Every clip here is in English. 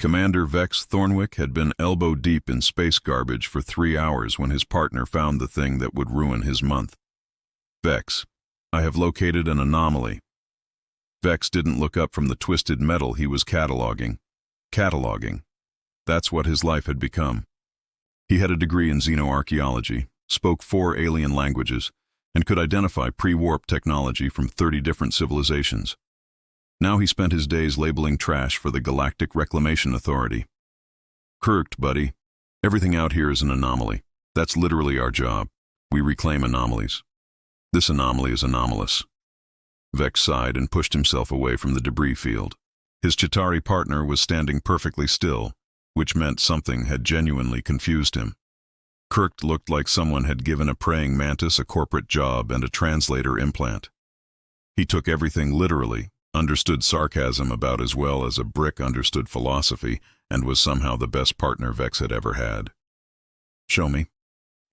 Commander Vex Thornwick had been elbow-deep in space garbage for 3 hours when his partner found the thing that would ruin his month. Vex, I have located an anomaly. Vex didn't look up from the twisted metal he was cataloging. Cataloging. That's what his life had become. He had a degree in xenoarchaeology, spoke 4 alien languages, and could identify pre-warp technology from 30 different civilizations. Now he spent his days labeling trash for the Galactic Reclamation Authority. Krrkt, buddy. Everything out here is an anomaly. That's literally our job. We reclaim anomalies. This anomaly is anomalous. Vex sighed and pushed himself away from the debris field. His Chitauri partner was standing perfectly still, which meant something had genuinely confused him. Krrkt looked like someone had given a praying mantis a corporate job and a translator implant. He took everything literally, understood sarcasm about as well as a brick understood philosophy, and was somehow the best partner Vex had ever had. Show me.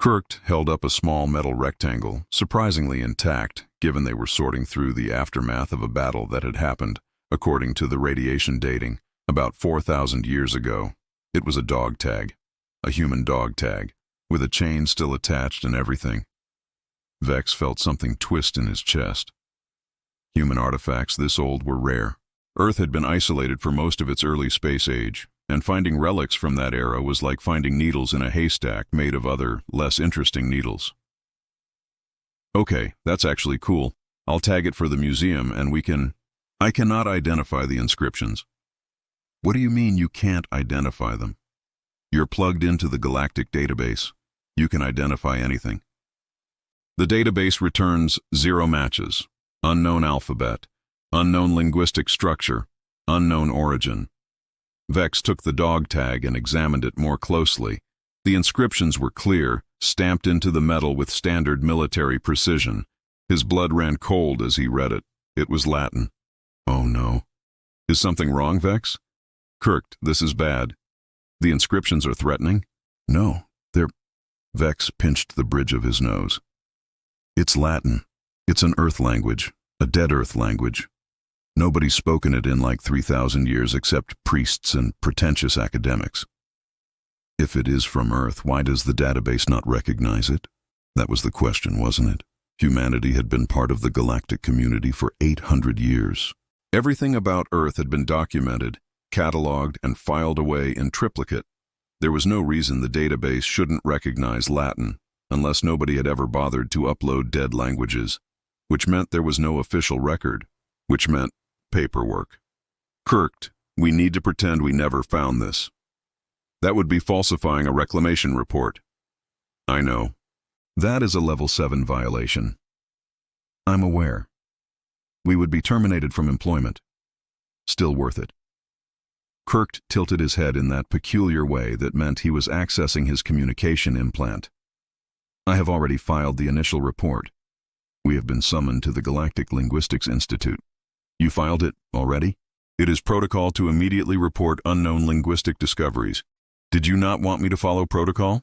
Krrkt held up a small metal rectangle, surprisingly intact, given they were sorting through the aftermath of a battle that had happened, according to the radiation dating, about 4,000 years ago. It was a dog tag, a human dog tag, with a chain still attached and everything. Vex felt something twist in his chest. Human artifacts this old were rare. Earth had been isolated for most of its early space age, and finding relics from that era was like finding needles in a haystack made of other, less interesting needles. Okay, that's actually cool. I'll tag it for the museum and we can... I cannot identify the inscriptions. What do you mean you can't identify them? You're plugged into the galactic database. You can identify anything. The database returns 0 matches, unknown alphabet, unknown linguistic structure, unknown origin. Vex took the dog tag and examined it more closely. The inscriptions were clear, stamped into the metal with standard military precision. His blood ran cold as he read it. It was Latin. Oh no. Is something wrong, Vex? Krrkt, this is bad. The inscriptions are threatening? No, they're... Vex pinched the bridge of his nose. It's Latin. It's an Earth language, a dead Earth language. Nobody's spoken it in like 3,000 years except priests and pretentious academics. If it is from Earth, why does the database not recognize it? That was the question, wasn't it? Humanity had been part of the galactic community for 800 years. Everything about Earth had been documented, cataloged, and filed away in triplicate. There was no reason the database shouldn't recognize Latin, unless nobody had ever bothered to upload dead languages, which meant there was no official record, which meant paperwork. Krrkt, we need to pretend we never found this. That would be falsifying a reclamation report. I know. That is a level 7 violation. I'm aware. We would be terminated from employment. Still worth it. Krrkt tilted his head in that peculiar way that meant he was accessing his communication implant. I have already filed the initial report. We have been summoned to the Galactic Linguistics Institute. You filed it already? It is protocol to immediately report unknown linguistic discoveries. Did you not want me to follow protocol?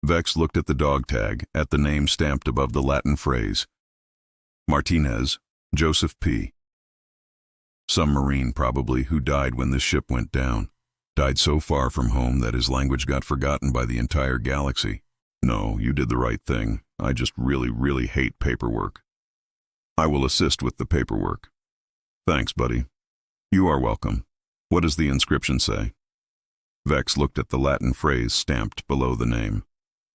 Vex looked at the dog tag, at the name stamped above the Latin phrase. Martinez, Joseph P. Some Marine probably who died when this ship went down. Died so far from home that his language got forgotten by the entire galaxy. No, you did the right thing. I just really hate paperwork. I will assist with the paperwork. Thanks, buddy. You are welcome. What does the inscription say? Vex looked at the Latin phrase stamped below the name.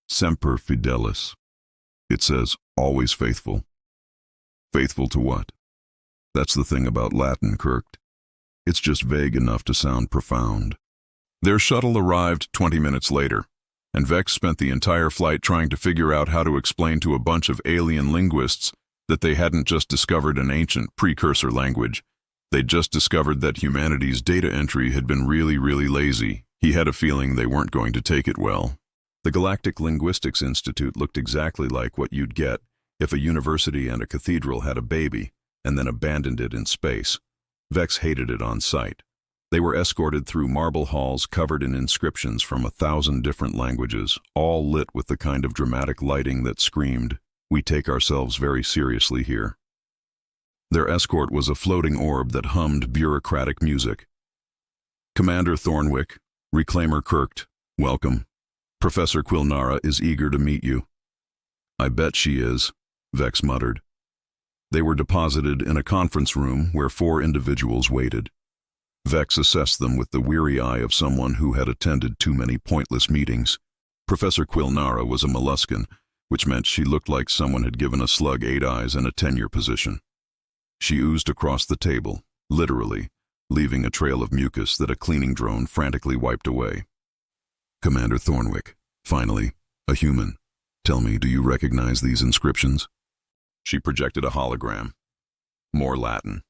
Semper Fidelis. It says, always faithful. Faithful to what? That's the thing about Latin, Krrkt. It's just vague enough to sound profound. Their shuttle arrived 20 minutes later, and Vex spent the entire flight trying to figure out how to explain to a bunch of alien linguists that they hadn't just discovered an ancient precursor language. They'd just discovered that humanity's data entry had been really lazy. He had a feeling they weren't going to take it well. The Galactic Linguistics Institute looked exactly like what you'd get if a university and a cathedral had a baby and then abandoned it in space. Vex hated it on sight. They were escorted through marble halls covered in inscriptions from 1,000 different languages, all lit with the kind of dramatic lighting that screamed, "We take ourselves very seriously here." Their escort was a floating orb that hummed bureaucratic music. Commander Thornwick, Reclaimer Krrkt, welcome. Professor Quilnara is eager to meet you. I bet she is, Vex muttered. They were deposited in a conference room where 4 individuals waited. Vex assessed them with the weary eye of someone who had attended too many pointless meetings. Professor Quilnara was a molluscan, which meant she looked like someone had given a slug 8 eyes and a tenure position. She oozed across the table, literally, leaving a trail of mucus that a cleaning drone frantically wiped away. Commander Thornwick, finally, a human. Tell me, do you recognize these inscriptions? She projected a hologram. More Latin.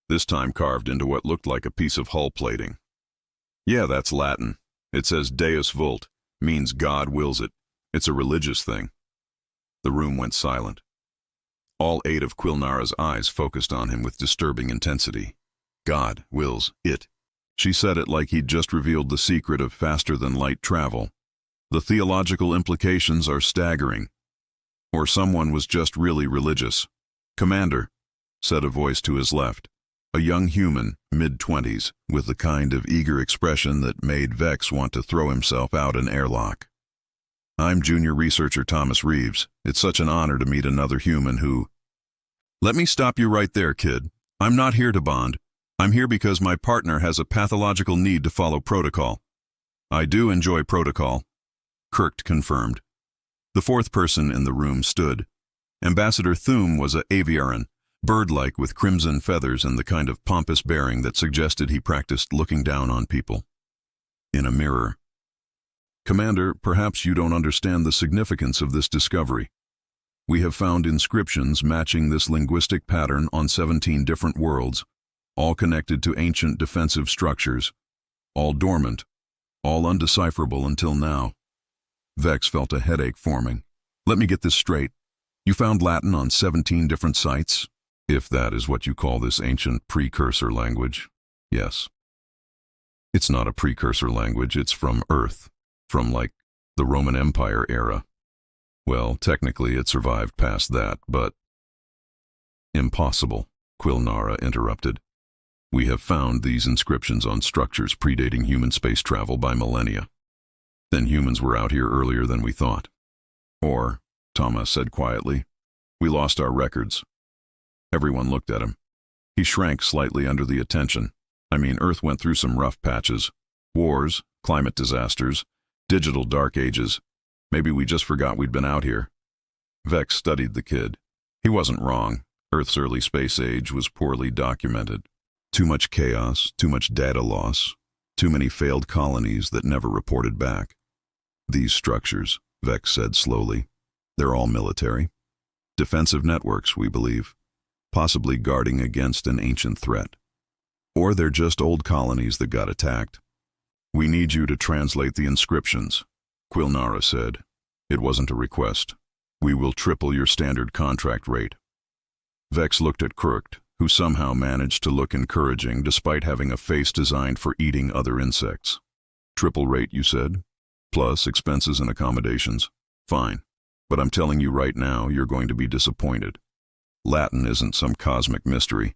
This time carved into what looked like a piece of hull plating. Yeah, that's Latin. It says Deus Vult, means God wills it. It's a religious thing. The room went silent. All 8 of Quilnara's eyes focused on him with disturbing intensity. God wills it. She said it like he'd just revealed the secret of faster-than-light travel. The theological implications are staggering. Or someone was just really religious. Commander, said a voice to his left. A young human, mid-20s, with the kind of eager expression that made Vex want to throw himself out an airlock. I'm junior researcher Thomas Reeves. It's such an honor to meet another human who... Let me stop you right there, kid. I'm not here to bond. I'm here because my partner has a pathological need to follow protocol. I do enjoy protocol, Krrkt confirmed. The 4th person in the room stood. Ambassador Thum was a aviaran, bird-like with crimson feathers and the kind of pompous bearing that suggested he practiced looking down on people. In a mirror. Commander, perhaps you don't understand the significance of this discovery. We have found inscriptions matching this linguistic pattern on 17 different worlds, all connected to ancient defensive structures, all dormant, all undecipherable until now. Vex felt a headache forming. Let me get this straight. You found Latin on 17 different sites? If that is what you call this ancient precursor language, yes. It's not a precursor language, it's from Earth, from like the Roman Empire era. Well, technically it survived past that, but... Impossible, Quilnara interrupted. We have found these inscriptions on structures predating human space travel by millennia. Then humans were out here earlier than we thought. Or, Thomas said quietly, we lost our records. Everyone looked at him. He shrank slightly under the attention. I mean, Earth went through some rough patches. Wars, climate disasters, digital dark ages. Maybe we just forgot we'd been out here. Vex studied the kid. He wasn't wrong. Earth's early space age was poorly documented. Too much chaos, too much data loss, too many failed colonies that never reported back. These structures, Vex said slowly, they're all military. Defensive networks, we believe, possibly guarding against an ancient threat. Or they're just old colonies that got attacked. We need you to translate the inscriptions, Quilnara said. It wasn't a request. We will triple your standard contract rate. Vex looked at Krrkt, who somehow managed to look encouraging despite having a face designed for eating other insects. Triple rate, you said? Plus expenses and accommodations. Fine. But I'm telling you right now, you're going to be disappointed. Latin isn't some cosmic mystery.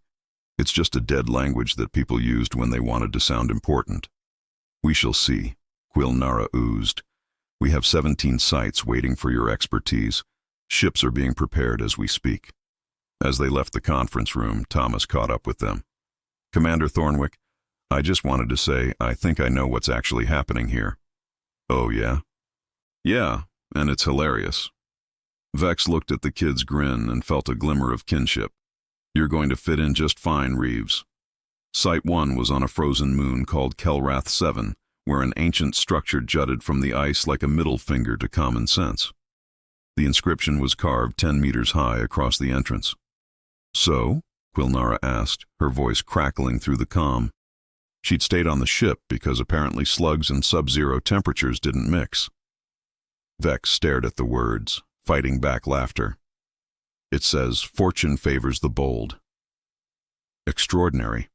It's just a dead language that people used when they wanted to sound important. We shall see, Quilnara oozed. We have 17 sites waiting for your expertise. Ships are being prepared as we speak. As they left the conference room, Thomas caught up with them. Commander Thornwick, I just wanted to say I think I know what's actually happening here. Oh, yeah? Yeah, and it's hilarious. Vex looked at the kid's grin and felt a glimmer of kinship. You're going to fit in just fine, Reeves. Site 1 was on a frozen moon called Krrkt 7, where an ancient structure jutted from the ice like a middle finger to common sense. The inscription was carved 10 meters high across the entrance. So? Quilnara asked, her voice crackling through the calm. She'd stayed on the ship because apparently slugs and sub-zero temperatures didn't mix. Vex stared at the words, fighting back laughter. It says, fortune favors the bold. Extraordinary.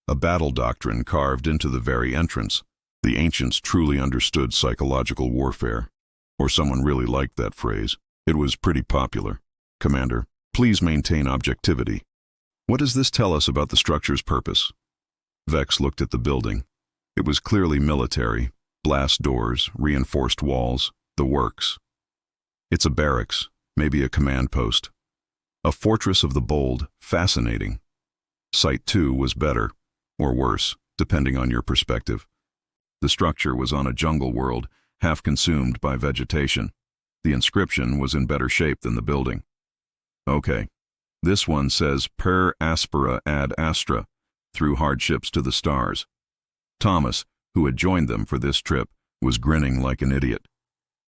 A battle doctrine carved into the very entrance. The ancients truly understood psychological warfare. Or someone really liked that phrase. It was pretty popular. Commander, please maintain objectivity. What does this tell us about the structure's purpose? Vex looked at the building. It was clearly military, blast doors, reinforced walls, the works. It's a barracks, maybe a command post. A fortress of the bold, fascinating. Site 2 was better, or worse, depending on your perspective. The structure was on a jungle world, half consumed by vegetation. The inscription was in better shape than the building. Okay, this one says per aspera ad astra, through hardships to the stars. Thomas, who had joined them for this trip, was grinning like an idiot.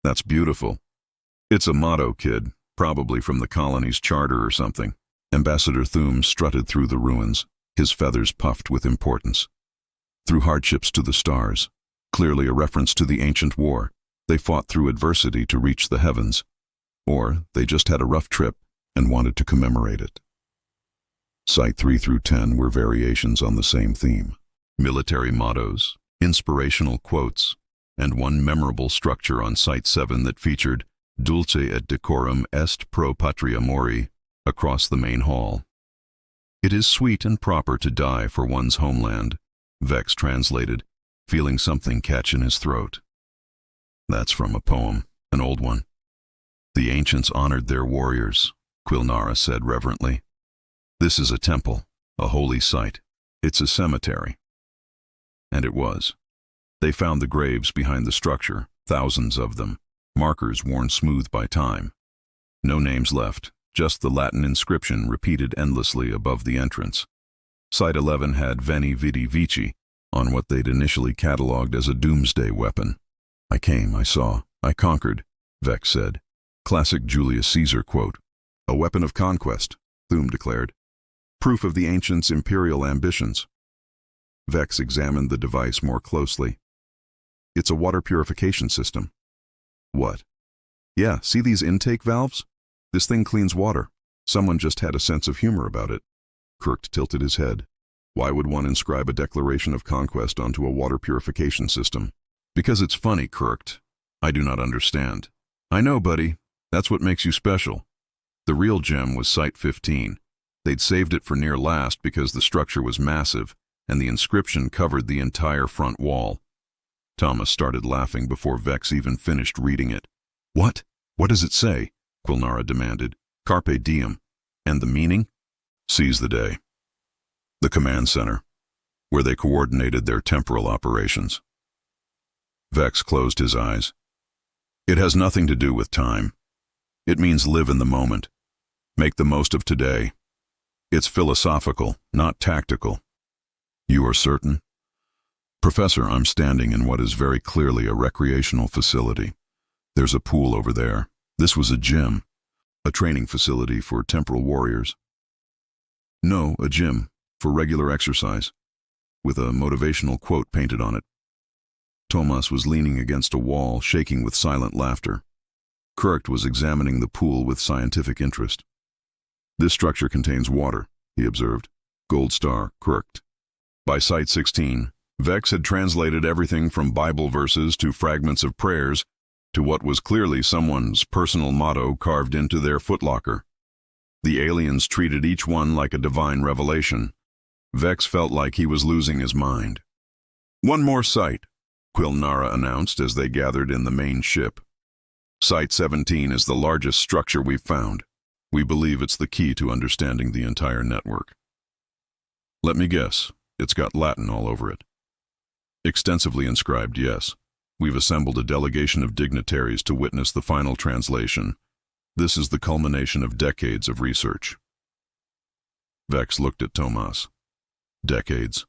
That's beautiful. It's a motto, kid, probably from the colony's charter or something. Ambassador Thum strutted through the ruins, his feathers puffed with importance. Through hardships to the stars, clearly a reference to the ancient war. They fought through adversity to reach the heavens. Or they just had a rough trip and wanted to commemorate it. Site 3 through 10 were variations on the same theme. Military mottos, inspirational quotes, and one memorable structure on Site 7 that featured Dulce et decorum est pro patria mori across the main hall. It is sweet and proper to die for one's homeland, Vex translated, feeling something catch in his throat. That's from a poem, an old one. The ancients honored their warriors, Quilnara said reverently. This is a temple, a holy site. It's a cemetery. And it was. They found the graves behind the structure, thousands of them, markers worn smooth by time. No names left, just the Latin inscription repeated endlessly above the entrance. Site 11 had Veni Vidi Vici on what they'd initially catalogued as a doomsday weapon. I came, I saw, I conquered, Vex said. Classic Julius Caesar quote. A weapon of conquest, Thum declared. Proof of the ancients' imperial ambitions. Vex examined the device more closely. It's a water purification system. What? Yeah, see these intake valves? This thing cleans water. Someone just had a sense of humor about it. Krrkt tilted his head. Why would one inscribe a declaration of conquest onto a water purification system? Because it's funny, Krrkt. I do not understand. I know, buddy. That's what makes you special. The real gem was Site 15. They'd saved it for near last because the structure was massive, and the inscription covered the entire front wall. Thomas started laughing before Vex even finished reading it. What? What does it say? Quilnara demanded. Carpe diem. And the meaning? Seize the day. The command center, where they coordinated their temporal operations. Vex closed his eyes. It has nothing to do with time. It means live in the moment. Make the most of today. It's philosophical, not tactical. You are certain? Professor, I'm standing in what is very clearly a recreational facility. There's a pool over there. This was a gym, a training facility for temporal warriors. No, a gym, for regular exercise, with a motivational quote painted on it. Thomas was leaning against a wall, shaking with silent laughter. Krrkt was examining the pool with scientific interest. This structure contains water, he observed. Gold star, Krrkt. By Site 16, Vex had translated everything from Bible verses to fragments of prayers to what was clearly someone's personal motto carved into their footlocker. The aliens treated each one like a divine revelation. Vex felt like he was losing his mind. One more site, Quilnara announced as they gathered in the main ship. Site 17 is the largest structure we've found. We believe it's the key to understanding the entire network. Let me guess, it's got Latin all over it. Extensively inscribed, yes. We've assembled a delegation of dignitaries to witness the final translation. This is the culmination of decades of research. Vex looked at Thomas. Decades.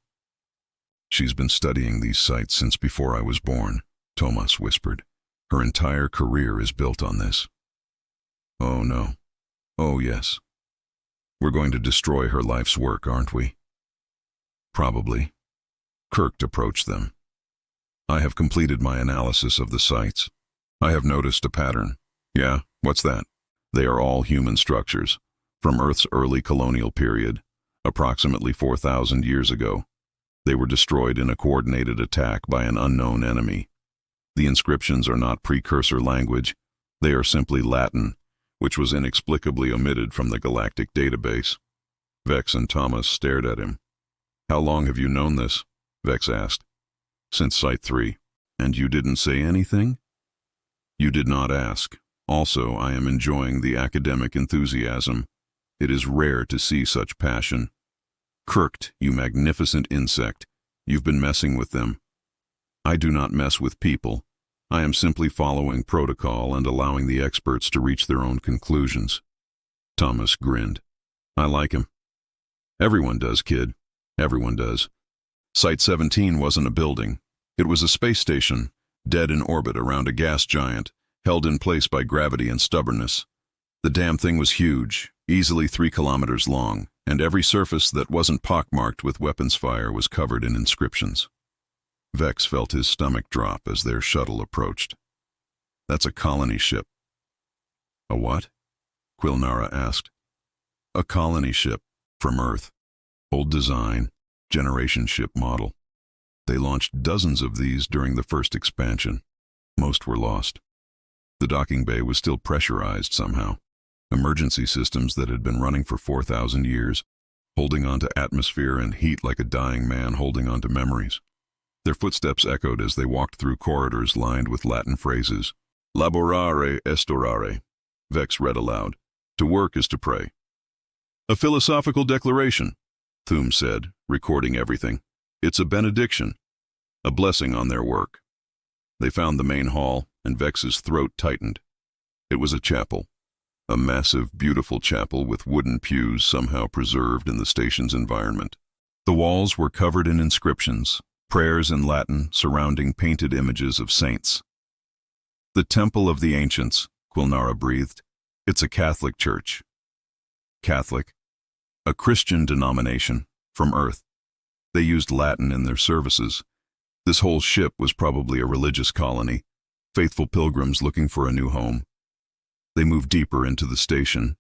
She's been studying these sites since before I was born, Thomas whispered. Her entire career is built on this. Oh no. Oh yes. We're going to destroy her life's work, aren't we? Probably. Krrkt approached them. I have completed my analysis of the sites. I have noticed a pattern. Yeah, what's that? They are all human structures, from Earth's early colonial period, approximately 4,000 years ago. They were destroyed in a coordinated attack by an unknown enemy. The inscriptions are not precursor language. They are simply Latin, which was inexplicably omitted from the galactic database. Vex and Thomas stared at him. How long have you known this? Vex asked. Since Site 3. And you didn't say anything? You did not ask. Also, I am enjoying the academic enthusiasm. It is rare to see such passion. Krrkt, you magnificent insect. You've been messing with them. I do not mess with people. I am simply following protocol and allowing the experts to reach their own conclusions. Thomas grinned. I like him. Everyone does, kid. Everyone does. Site 17 wasn't a building. It was a space station, dead in orbit around a gas giant, held in place by gravity and stubbornness. The damn thing was huge, easily 3 kilometers long, and every surface that wasn't pockmarked with weapons fire was covered in inscriptions. Vex felt his stomach drop as their shuttle approached. That's a colony ship. A what? Quilnara asked. A colony ship, from Earth. Old design, generation ship model. They launched dozens of these during the first expansion. Most were lost. The docking bay was still pressurized somehow. Emergency systems that had been running for 4,000 years, holding onto atmosphere and heat like a dying man holding onto memories. Their footsteps echoed as they walked through corridors lined with Latin phrases. Laborare est orare, Vex read aloud. To work is to pray. A philosophical declaration, Thum said, recording everything. It's a benediction, a blessing on their work. They found the main hall, and Vex's throat tightened. It was a chapel. A massive, beautiful chapel with wooden pews somehow preserved in the station's environment. The walls were covered in inscriptions, prayers in Latin surrounding painted images of saints. The Temple of the Ancients, Quilnara breathed. It's a Catholic church. Catholic? A Christian denomination, from Earth. They used Latin in their services. This whole ship was probably a religious colony, faithful pilgrims looking for a new home. They moved deeper into the station.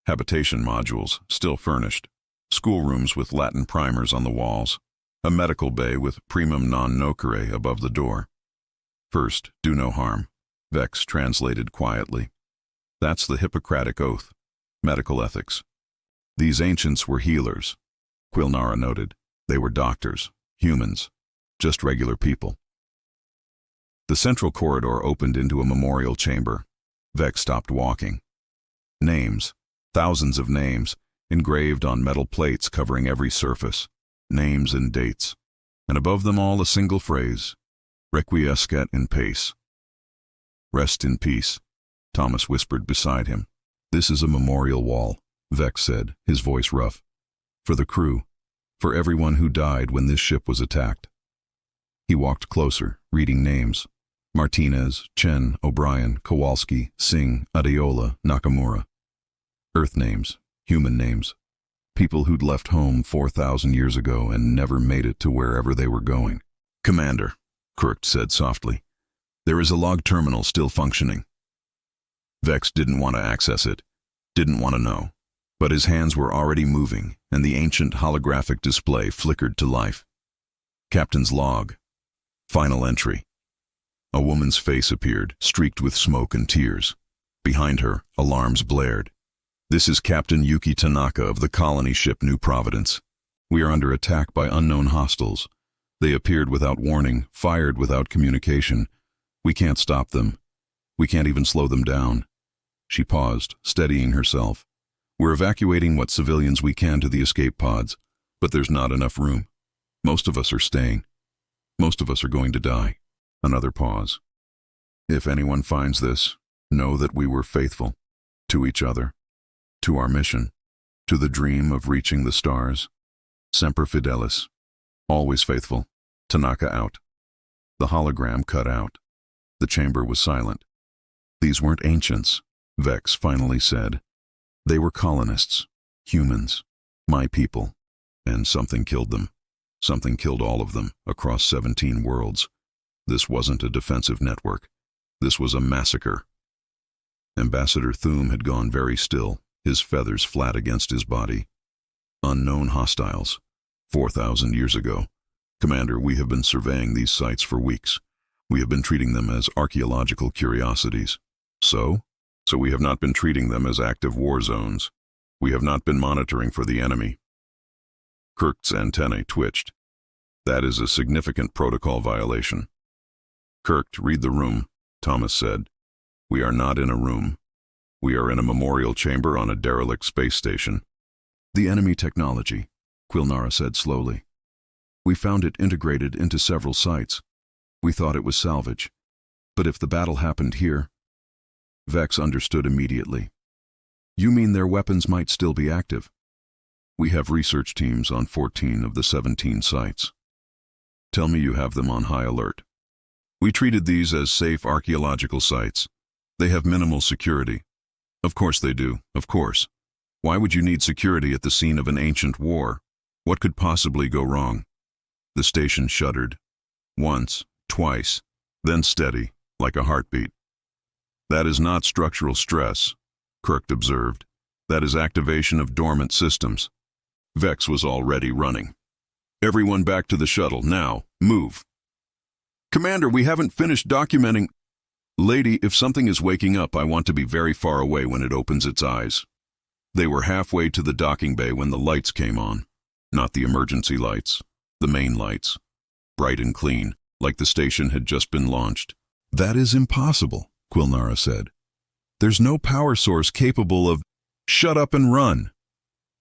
Habitation modules, still furnished. Schoolrooms with Latin primers on the walls. A medical bay with primum non nocere above the door. First, do no harm, Vex translated quietly. That's the Hippocratic Oath, medical ethics. These ancients were healers, Quilnara noted. They were doctors, humans, just regular people. The central corridor opened into a memorial chamber. Vex stopped walking. Names, thousands of names, engraved on metal plates covering every surface. Names and dates. And above them all a single phrase, Requiescat in pace. Rest in peace, Thomas whispered beside him. This is a memorial wall, Vex said, his voice rough. For the crew, for everyone who died when this ship was attacked. He walked closer, reading names. Martinez, Chen, O'Brien, Kowalski, Singh, Adeola, Nakamura. Earth names, human names. People who'd left home 4,000 years ago and never made it to wherever they were going. Commander, Krrkt said softly. There is a log terminal still functioning. Vex didn't want to access it, didn't want to know. But his hands were already moving, and the ancient holographic display flickered to life. Captain's log. Final entry. A woman's face appeared, streaked with smoke and tears. Behind her, alarms blared. This is Captain Yuki Tanaka of the colony ship New Providence. We are under attack by unknown hostiles. They appeared without warning, fired without communication. We can't stop them. We can't even slow them down. She paused, steadying herself. We're evacuating what civilians we can to the escape pods, but there's not enough room. Most of us are staying. Most of us are going to die. Another pause. If anyone finds this, know that we were faithful. To each other. To our mission. To the dream of reaching the stars. Semper Fidelis. Always faithful. Tanaka out. The hologram cut out. The chamber was silent. These weren't ancients, Vex finally said. They were colonists, humans, my people, and something killed them. Something killed all of them, across 17 worlds. This wasn't a defensive network. This was a massacre. Ambassador Thum had gone very still, his feathers flat against his body. Unknown hostiles. 4,000 years ago. Commander, we have been surveying these sites for weeks. We have been treating them as archaeological curiosities. So we have not been treating them as active war zones. We have not been monitoring for the enemy. Krrkt's antennae twitched. That is a significant protocol violation. Krrkt, read the room, Thomas said. We are not in a room. We are in a memorial chamber on a derelict space station. The enemy technology, Quilnara said slowly. We found it integrated into several sites. We thought it was salvage. But if the battle happened here... Vex understood immediately. You mean their weapons might still be active? We have research teams on 14 of the 17 sites. Tell me you have them on high alert. We treated these as safe archaeological sites. They have minimal security. Of course they do, of course. Why would you need security at the scene of an ancient war? What could possibly go wrong? The station shuddered. Once, twice, then steady, like a heartbeat. That is not structural stress, Krrkt observed. That is activation of dormant systems. Vex was already running. Everyone back to the shuttle, now, move. Commander, we haven't finished documenting... Lady, if something is waking up, I want to be very far away when it opens its eyes. They were halfway to the docking bay when the lights came on. Not the emergency lights, the main lights. Bright and clean, like the station had just been launched. That is impossible, Quilnara said. There's no power source capable of... Shut up and run!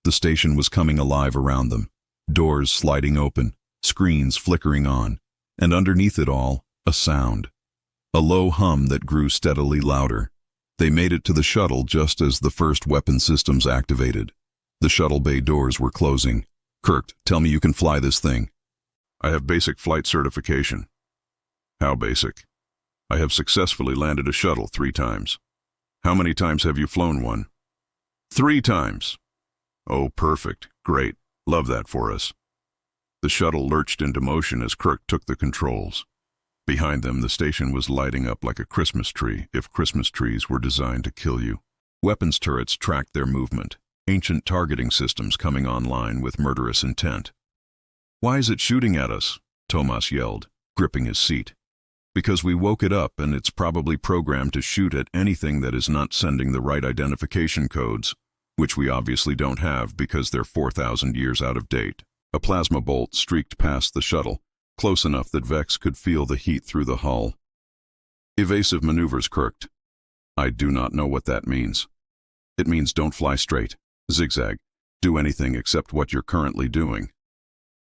The station was coming alive around them. Doors sliding open, screens flickering on, and underneath it all, a sound. A low hum that grew steadily louder. They made it to the shuttle just as the first weapon systems activated. The shuttle bay doors were closing. Krrkt, tell me you can fly this thing. I have basic flight certification. How basic? I have successfully landed a shuttle 3 times. How many times have you flown one? 3 times. Oh, perfect. Great. Love that for us. The shuttle lurched into motion as Krrkt took the controls. Behind them, the station was lighting up like a Christmas tree, if Christmas trees were designed to kill you. Weapons turrets tracked their movement, ancient targeting systems coming online with murderous intent. Why is it shooting at us? Tomas yelled, gripping his seat. Because we woke it up and it's probably programmed to shoot at anything that is not sending the right identification codes, which we obviously don't have because they're 4,000 years out of date. A plasma bolt streaked past the shuttle, close enough that Vex could feel the heat through the hull. Evasive maneuvers, Krrkt. I do not know what that means. It means don't fly straight, zigzag, do anything except what you're currently doing.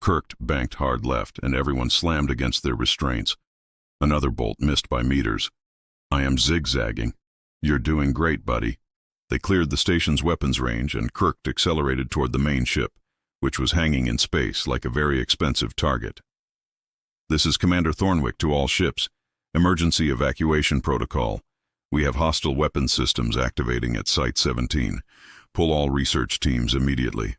Krrkt banked hard left and everyone slammed against their restraints. Another bolt missed by meters. I am zigzagging. You're doing great, buddy. They cleared the station's weapons range and Krrkt accelerated toward the main ship, which was hanging in space like a very expensive target. This is Commander Thornwick to all ships. Emergency evacuation protocol. We have hostile weapons systems activating at Site 17. Pull all research teams immediately.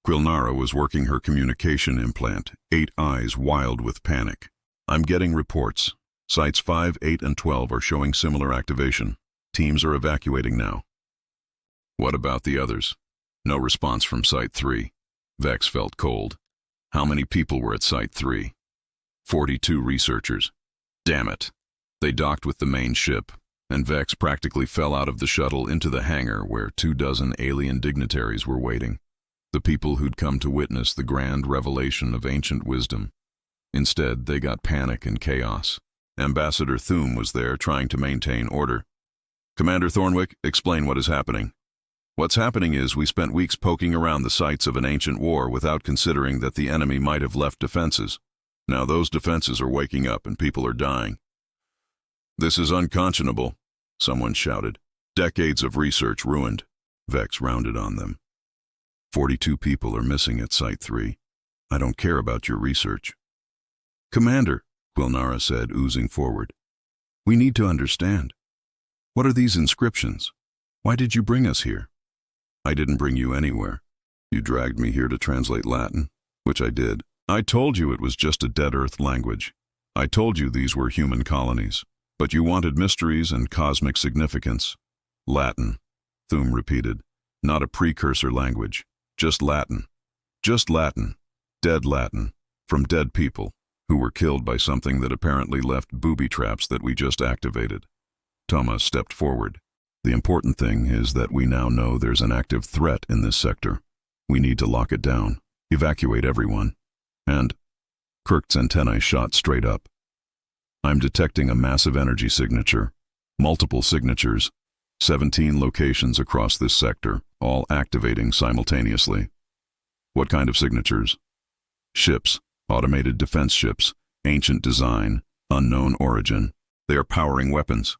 Quilnara was working her communication implant, 8 eyes wild with panic. I'm getting reports. Sites 5, 8, and 12 are showing similar activation. Teams are evacuating now. What about the others? No response from Site 3. Vex felt cold. How many people were at Site 3? 42 researchers. Damn it. They docked with the main ship, and Vex practically fell out of the shuttle into the hangar where 24 alien dignitaries were waiting. The people who'd come to witness the grand revelation of ancient wisdom. Instead, they got panic and chaos. Ambassador Thum was there trying to maintain order. Commander Thornwick, explain what is happening. What's happening is we spent weeks poking around the sites of an ancient war without considering that the enemy might have left defenses. Now those defenses are waking up and people are dying. This is unconscionable, someone shouted. Decades of research ruined. Vex rounded on them. 42 people are missing at Site 3. I don't care about your research. Commander, Quilnara said, oozing forward. We need to understand. What are these inscriptions? Why did you bring us here? I didn't bring you anywhere. You dragged me here to translate Latin, which I did. I told you it was just a dead Earth language. I told you these were human colonies. But you wanted mysteries and cosmic significance. Latin, Thum repeated. Not a precursor language. Just Latin. Just Latin. Dead Latin. From dead people, who were killed by something that apparently left booby traps that we just activated. Thomas stepped forward. The important thing is that we now know there's an active threat in this sector. We need to lock it down. Evacuate everyone. And Krrkt's antennae shot straight up. I'm detecting a massive energy signature. Multiple signatures. 17 locations across this sector, all activating simultaneously. What kind of signatures? Ships, automated defense ships, ancient design, unknown origin. They are powering weapons.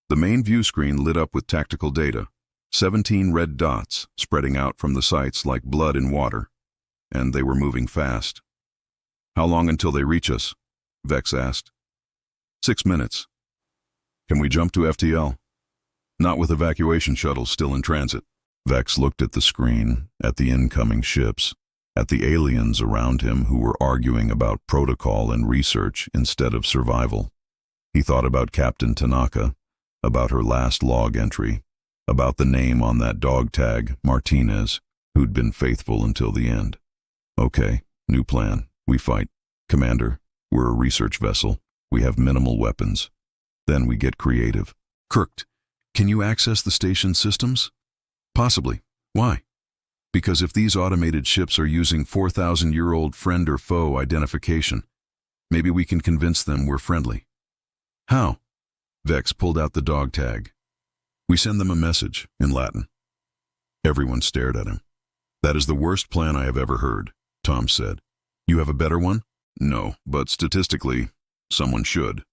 The main view screen lit up with tactical data. 17 red dots spreading out from the sights like blood in water. And they were moving fast. How long until they reach us? Vex asked. 6 minutes. Can we jump to FTL? Not with evacuation shuttles still in transit. Vex looked at the screen, at the incoming ships, at the aliens around him who were arguing about protocol and research instead of survival. He thought about Captain Tanaka, about her last log entry, about the name on that dog tag, Martinez, who'd been faithful until the end. Okay, new plan. We fight. Commander, we're a research vessel. We have minimal weapons. Then we get creative. Krrkt, can you access the station systems? Possibly. Why? Because if these automated ships are using 4,000-year-old friend or foe identification, maybe we can convince them we're friendly. How? Vex pulled out the dog tag. We send them a message, in Latin. Everyone stared at him. That is the worst plan I have ever heard, Tom said. You have a better one? No, but statistically, someone should.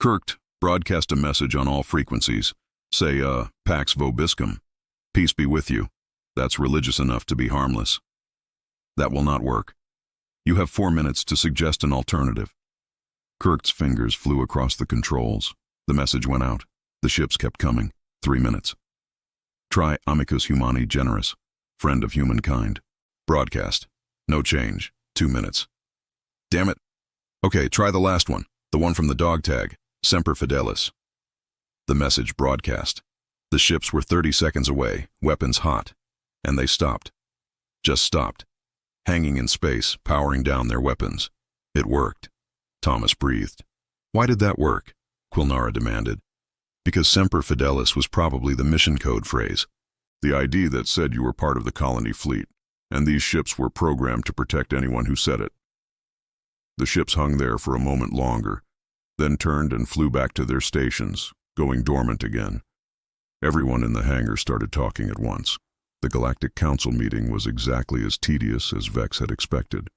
Krrkt, broadcast a message on all frequencies. Say, Pax Vobiscum. Peace be with you. That's religious enough to be harmless. That will not work. You have 4 minutes to suggest an alternative. Krrkt's fingers flew across the controls. The message went out. The ships kept coming. 3 minutes. Try amicus humani generis, friend of humankind. Broadcast. No change. 2 minutes. Damn it. Okay, try the last one. The one from the dog tag. Semper Fidelis. The message broadcast. The ships were 30 seconds away, weapons hot. And they stopped. Just stopped. Hanging in space, powering down their weapons. It worked. Thomas breathed. Why did that work? Quilnara demanded. Because Semper Fidelis was probably the mission code phrase. The ID that said you were part of the colony fleet, and these ships were programmed to protect anyone who said it. The ships hung there for a moment longer, then turned and flew back to their stations, going dormant again. Everyone in the hangar started talking at once. The Galactic Council meeting was exactly as tedious as Vex had expected.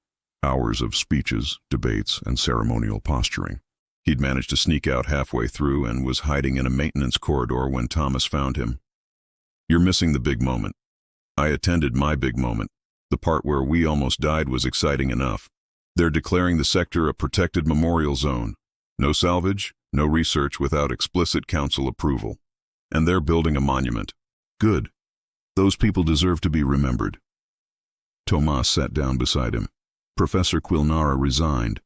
Hours of speeches, debates, and ceremonial posturing. He'd managed to sneak out halfway through and was hiding in a maintenance corridor when Thomas found him. You're missing the big moment. I attended my big moment. The part where we almost died was exciting enough. They're declaring the sector a protected memorial zone. No salvage, no research without explicit council approval. And they're building a monument. Good. Those people deserve to be remembered. Tomas sat down beside him. Professor Quilnara resigned.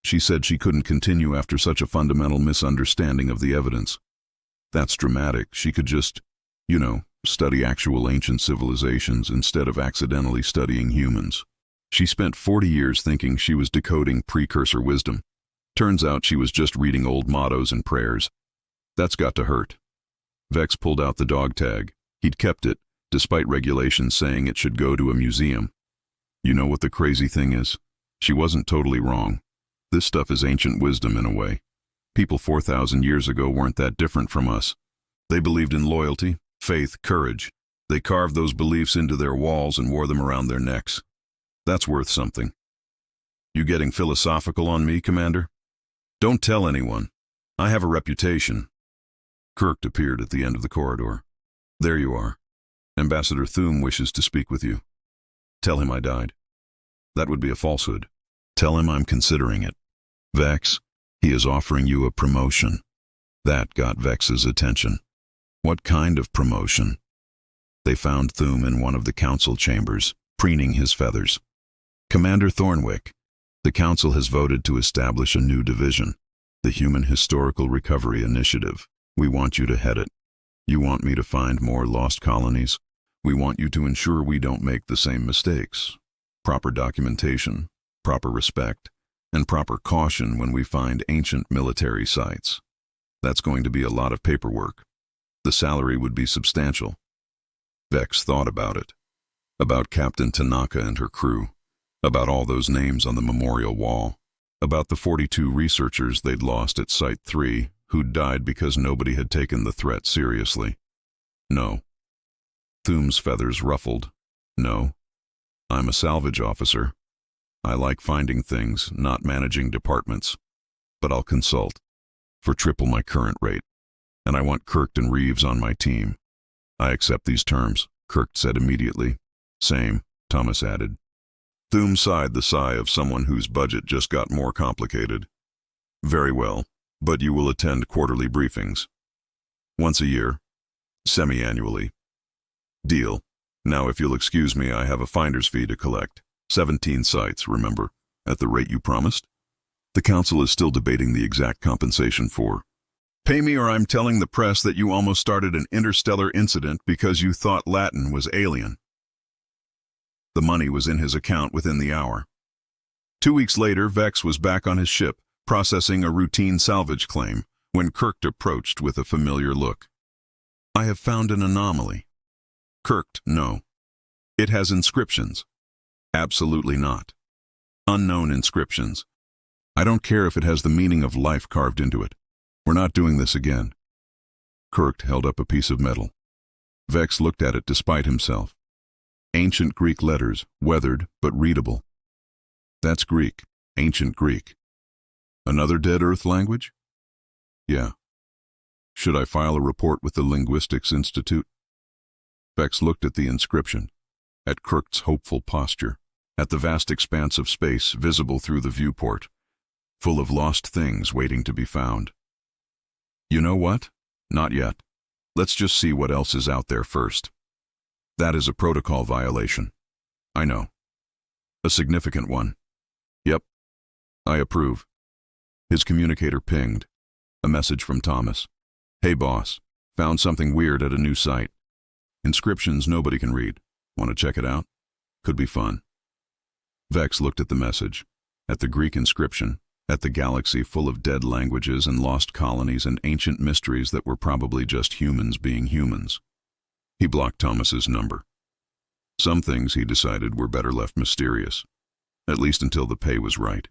She said she couldn't continue after such a fundamental misunderstanding of the evidence. That's dramatic. She could just, study actual ancient civilizations instead of accidentally studying humans. She spent 40 years thinking she was decoding precursor wisdom. Turns out she was just reading old mottos and prayers. That's got to hurt. Vex pulled out the dog tag. He'd kept it, despite regulations saying it should go to a museum. You know what the crazy thing is? She wasn't totally wrong. This stuff is ancient wisdom in a way. People 4,000 years ago weren't that different from us. They believed in loyalty, faith, courage. They carved those beliefs into their walls and wore them around their necks. That's worth something. You getting philosophical on me, Commander? Don't tell anyone. I have a reputation. Krrkt appeared at the end of the corridor. There you are. Ambassador Thum wishes to speak with you. Tell him I died. That would be a falsehood. Tell him I'm considering it. Vex, he is offering you a promotion. That got Vex's attention. What kind of promotion? They found Thum in one of the council chambers, preening his feathers. Commander Thornwick, the council has voted to establish a new division, the Human Historical Recovery Initiative. We want you to head it. You want me to find more lost colonies? We want you to ensure we don't make the same mistakes. Proper documentation, proper respect, and proper caution when we find ancient military sites. That's going to be a lot of paperwork. The salary would be substantial. Vex thought about it. About Captain Tanaka and her crew. About all those names on the memorial wall. About the 42 researchers they'd lost at Site 3 who'd died because nobody had taken the threat seriously. No. Thume's feathers ruffled. No. I'm a salvage officer. I like finding things, not managing departments. But I'll consult. For triple my current rate. And I want Krrkt and Reeves on my team. I accept these terms, Krrkt said immediately. Same, Thomas added. Thume sighed the sigh of someone whose budget just got more complicated. Very well, but you will attend quarterly briefings. Once a year. Semi-annually. Deal. Now if you'll excuse me, I have a finder's fee to collect. 17 sites, remember, at the rate you promised? The council is still debating the exact compensation for. Pay me or I'm telling the press that you almost started an interstellar incident because you thought Latin was alien. The money was in his account within the hour. 2 weeks later, Vex was back on his ship, processing a routine salvage claim, when Krrkt approached with a familiar look. I have found an anomaly. Krrkt, no. It has inscriptions. Absolutely not. Unknown inscriptions. I don't care if it has the meaning of life carved into it. We're not doing this again. Krrkt held up a piece of metal. Vex looked at it despite himself. Ancient Greek letters, weathered but readable. That's Greek, ancient Greek. Another dead Earth language? Yeah. Should I file a report with the Linguistics Institute? Vex looked at the inscription, at Krrkt's hopeful posture, at the vast expanse of space visible through the viewport, full of lost things waiting to be found. You know what? Not yet. Let's just see what else is out there first. That is a protocol violation. I know. A significant one. Yep. I approve. His communicator pinged. A message from Thomas. Hey boss, found something weird at a new site. Inscriptions nobody can read. Want to check it out? Could be fun. Vex looked at the message, at the Greek inscription, at the galaxy full of dead languages and lost colonies and ancient mysteries that were probably just humans being humans. He blocked Thomas's number. Some things, he decided, were better left mysterious, at least until the pay was right.